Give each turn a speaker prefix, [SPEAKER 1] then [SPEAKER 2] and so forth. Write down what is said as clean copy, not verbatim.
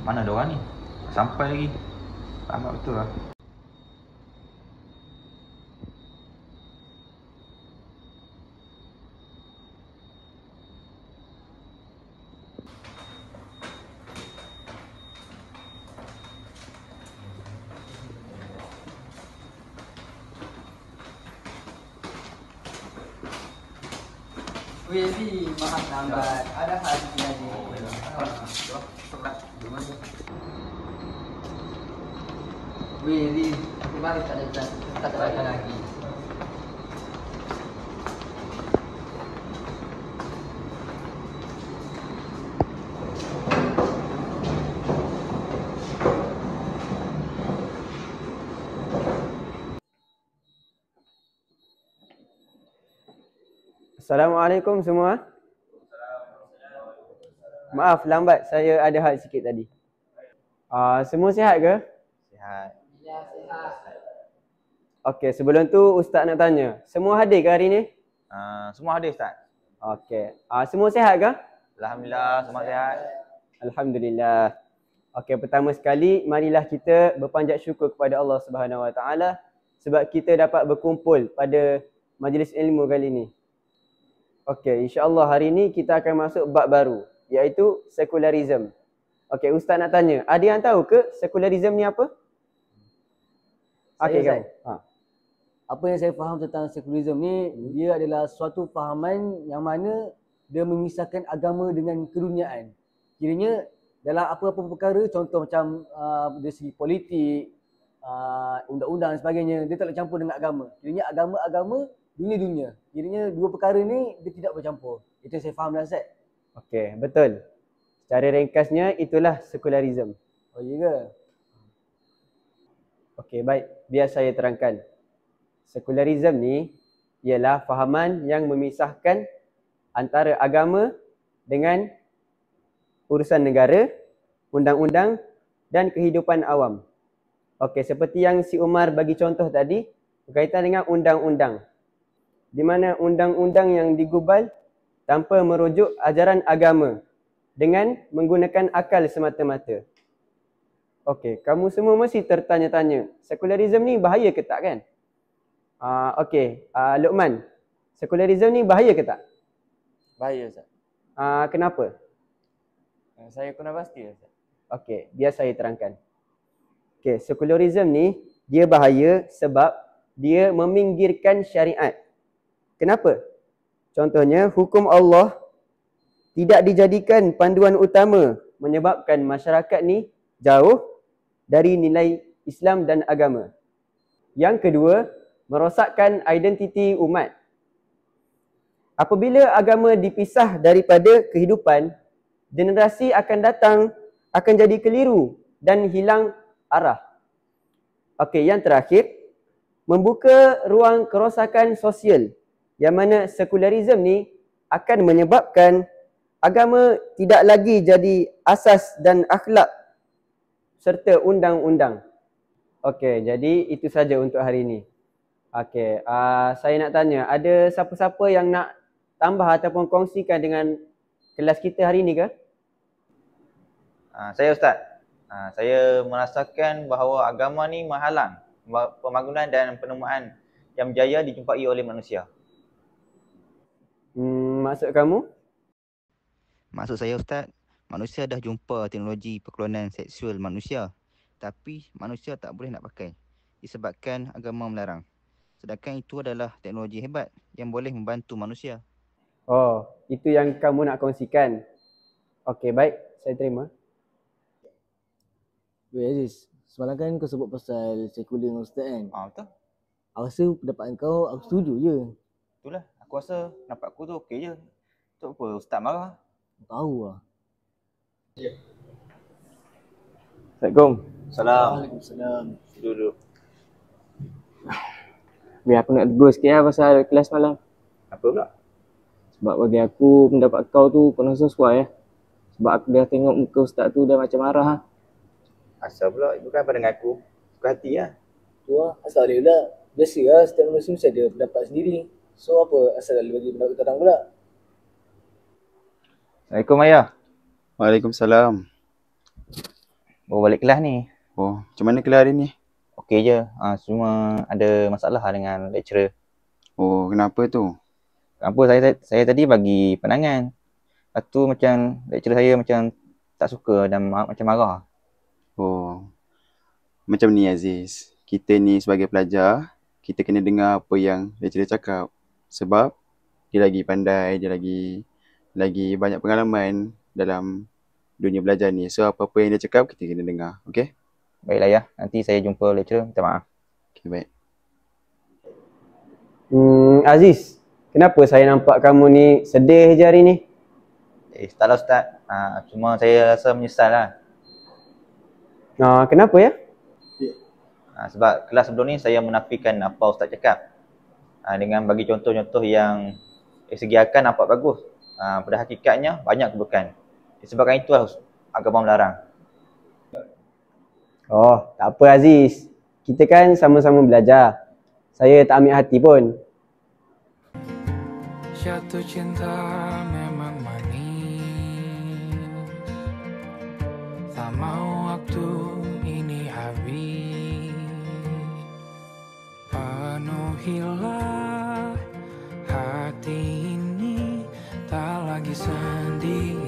[SPEAKER 1] Mana ada orang ni? Sampai lagi. Lambat betul lah.
[SPEAKER 2] Wili, maaf lambat. Ada hal sikit lagi. Wili, aku baru tak ada kata lagi.
[SPEAKER 3] Assalamualaikum semua. Maaf lambat, saya ada hal sikit tadi. Semua sihat ke?
[SPEAKER 1] Sihat.
[SPEAKER 2] Ya, sihat.
[SPEAKER 3] Okey, sebelum tu Ustaz nak tanya. Semua hadir ke hari ni?
[SPEAKER 1] Semua hadir Ustaz.
[SPEAKER 3] Okey. Semua sihat ke?
[SPEAKER 1] Alhamdulillah, semua sihat.
[SPEAKER 3] Alhamdulillah. Okey, pertama sekali marilah kita berpanjat syukur kepada Allah Subhanahu Wa Taala sebab kita dapat berkumpul pada majlis ilmu kali ni. Okey, insya-Allah hari ni kita akan masuk bab baru iaitu sekularisme. Okey, Ustaz nak tanya, ada yang tahu ke sekularisme ni apa? Okey, kan?
[SPEAKER 4] Apa yang saya faham tentang sekularisme ni, dia adalah suatu fahaman yang mana dia memisahkan agama dengan keduniaan. Kiranya dalam apa-apa perkara, contoh macam dari segi politik, undang-undang dan sebagainya, dia tak boleh campur dengan agama. Kiranya agama-agama, dunia-dunia. Kiranya dua perkara ni dia tidak bercampur. Itu yang saya faham lah Ustaz.
[SPEAKER 3] Okey, betul. Secara ringkasnya itulah sekularisme.
[SPEAKER 4] Oh iya ke?
[SPEAKER 3] Okey, baik. Biar saya terangkan. Sekularisme ni ialah fahaman yang memisahkan antara agama dengan urusan negara, undang-undang dan kehidupan awam. Okey, seperti yang si Umar bagi contoh tadi, berkaitan dengan undang-undang. Di mana undang-undang yang digubal tanpa merujuk ajaran agama dengan menggunakan akal semata-mata. Okey, kamu semua mesti tertanya-tanya, sekularisme ni bahaya ke tak kan? Okey, Luqman, sekularisme ni bahaya ke tak?
[SPEAKER 5] Bahaya Ustaz.
[SPEAKER 3] Kenapa?
[SPEAKER 5] Saya kurang pasti Ustaz.
[SPEAKER 3] Okey, biar saya terangkan. Okey, sekularisme ni dia bahaya sebab dia meminggirkan syariat. Kenapa? Contohnya, hukum Allah tidak dijadikan panduan utama menyebabkan masyarakat ni jauh dari nilai Islam dan agama. Yang kedua, merosakkan identiti umat. Apabila agama dipisah daripada kehidupan, generasi akan datang akan jadi keliru dan hilang arah. Okey, yang terakhir, membuka ruang kerosakan sosial yang mana sekularisme ni akan menyebabkan agama tidak lagi jadi asas dan akhlak serta undang-undang. Okey, jadi itu saja untuk hari ini. Okey, saya nak tanya, ada siapa-siapa yang nak tambah ataupun kongsikan dengan kelas kita hari ini ke?
[SPEAKER 1] Saya Ustaz. Saya merasakan bahawa agama ni menghalang pembangunan dan penemuan yang berjaya dijumpai oleh manusia.
[SPEAKER 3] Maksud kamu?
[SPEAKER 6] Maksud saya Ustaz, manusia dah jumpa teknologi perklonan seksual manusia. Tapi manusia tak boleh nak pakai disebabkan agama melarang. Sedangkan itu adalah teknologi hebat yang boleh membantu manusia.
[SPEAKER 3] Oh, itu yang kamu nak kongsikan. Okey, baik. Saya terima.
[SPEAKER 4] Weh Aziz, semalam kan kau sebut pasal sekular dengan Ustaz kan?
[SPEAKER 1] Betul.
[SPEAKER 4] Aku rasa pendapat kau, aku setuju je.
[SPEAKER 1] Itulah, aku rasa pendapat aku tu okey je. Tu apa Ustaz marah?
[SPEAKER 4] Tahu lah.
[SPEAKER 3] Assalamualaikum.
[SPEAKER 1] Salam.
[SPEAKER 4] Waalaikumsalam.
[SPEAKER 1] Duduk.
[SPEAKER 3] Biar aku nak tegur sikit lah pasal kelas malam.
[SPEAKER 1] Apa pula?
[SPEAKER 3] Sebab bagi aku pendapat kau tu kau rasa sesuai ya. Sebab aku dah tengok muka Ustaz tu dah macam marah lah.
[SPEAKER 1] Asal pula, bukan apa dengan aku. Suka hati lah.
[SPEAKER 4] Tu lah, asal dia pula. Biasa lah, setiap manusia mesti ada pendapat sendiri. So apa asal dia bagi pendapat orang pula?
[SPEAKER 1] Assalamualaikum Ayah.
[SPEAKER 7] Waalaikumsalam.
[SPEAKER 1] baru balik kelas ni.
[SPEAKER 7] Oh, macam mana kelas hari ni?
[SPEAKER 1] Okey je. Cuma ada masalah dengan lecturer.
[SPEAKER 7] Oh, kenapa tu?
[SPEAKER 1] Kenapa saya tadi bagi pandangan. Lepas tu macam lecturer saya macam tak suka dan macam marah.
[SPEAKER 7] Oh, macam ni Aziz. Kita ni sebagai pelajar, kita kena dengar apa yang lecturer cakap. Sebab dia lagi pandai, dia lagi banyak pengalaman dalam dunia belajar ni. So apa-apa yang dia cakap, kita kena dengar. Okay?
[SPEAKER 1] Baiklah ya. Nanti saya jumpa lecturer. Minta maaf.
[SPEAKER 7] Okay, baik.
[SPEAKER 3] Aziz, kenapa saya nampak kamu ni sedih je hari ni?
[SPEAKER 1] Taklah Ustaz. Cuma saya rasa menyesal lah.
[SPEAKER 3] Kenapa ya?
[SPEAKER 1] Sebab kelas sebelum ni saya menafikan apa Ustaz cakap. Dengan bagi contoh-contoh yang segi akan nampak bagus. Pada hakikatnya banyak keburukan. Disebabkan itulah agama melarang.
[SPEAKER 3] Oh, tak apa Aziz. Kita kan sama-sama belajar. Saya tak ambil hati pun.
[SPEAKER 8] Jatuh cinta memang manis. Tak mau waktu ini habis. Penuhilah hati ini, tak lagi sendiri.